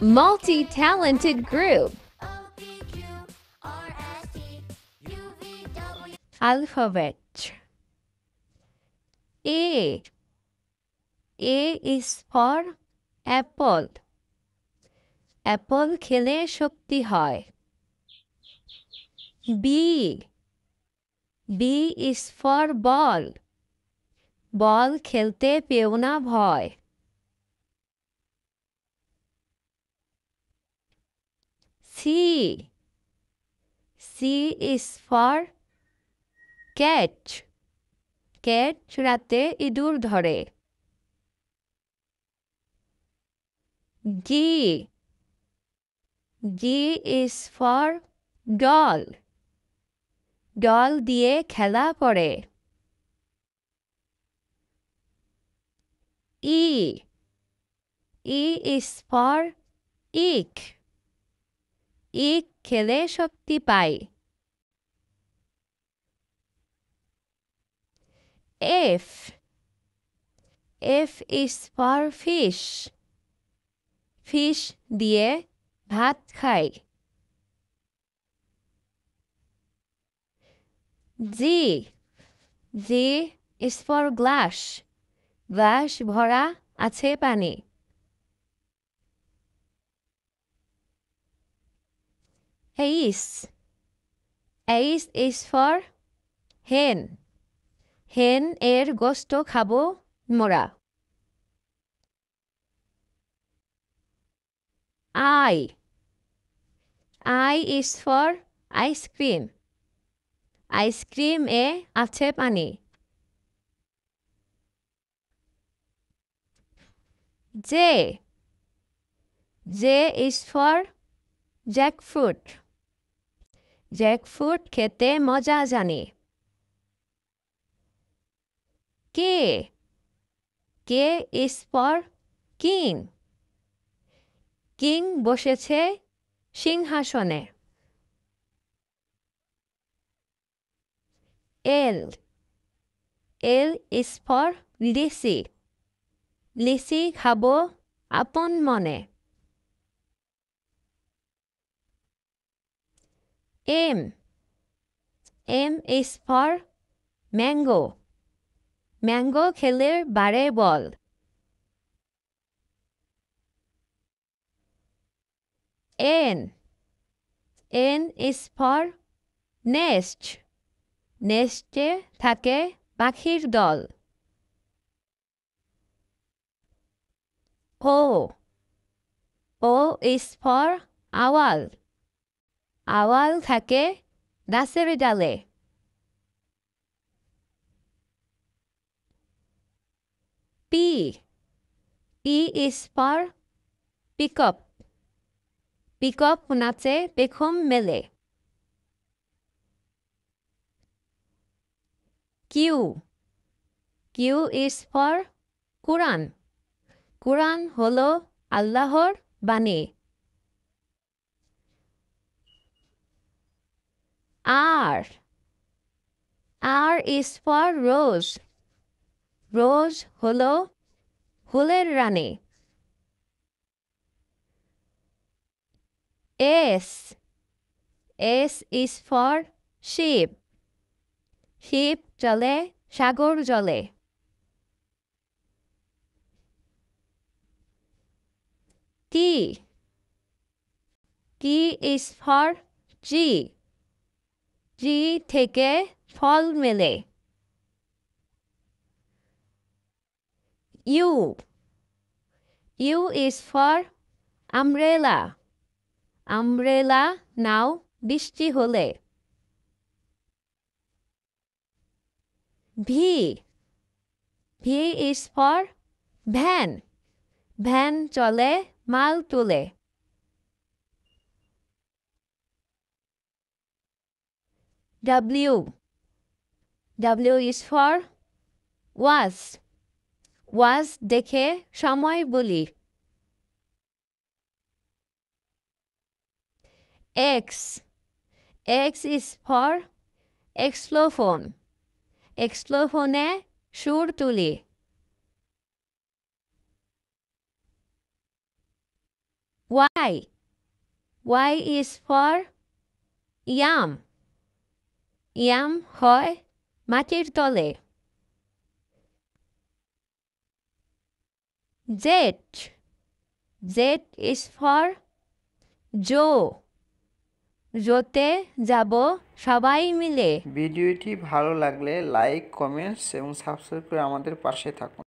Multi-talented group. Alphabet. A. A is for apple. Apple খেলে শক্তি হয়. B. B is for ball. Ball খেলতে পেও না ভয়. C. C is for cat. Cat রাতে ইঁদুর ধরে. G. G is for doll. Doll দিয়ে খেলা করে. E. E is for eek. Eek খেলে শক্তি পায়. F. F is for fish. Fish দিয়ে ভাত খায়. G. G is for glass. Glass ভরা আছে পানি. H. H is for hen. Hen এর গোশত খাবো মোরা. I. I is for ice cream. Ice cream এ আছে পানি. J. J is for jackfruit. Jackfruit খেতে মজা জানি. K. K is for king. King বসেছে সিংহাসনে. L. L is for লিচি. লিচি খাবো আপন মনে. M. M is for mango. Mango খেলে বাড়ে বল. N. N is for nest. Neste থাকে পাখির দল. O. O is for owl. Owl থাকে গাছের ডালে. P. P is for peacock. Peacock নাচে পেখম মেলে. Q. Q is for Quran. Quran হলো আল্লাহর বাণী. R. R is for rose. Rose হলো ফুলের রানী. S. S is for sheep. Sheep চলে সাগর জলে. T. T is for G. G থেকে ফল মেলে. U. U is for umbrella. Umbrella নাও বৃষ্টি হলে. V. V is for van. Van চলে মাল তুলে. W. W is for was. Was দেখে সময় বলি. X. X is for xylophone. Xylophone সুর তুলি. Y. Y is for yam. Yam হয় মাটির তলে। Z. Z is for জো। জোতে যাব সবাই মিলে। ভিডিওটি ভালো লাগলে লাইক, কমেন্টস এবং সাবস্ক্রাইব করে আমাদের পাশে থাকুন।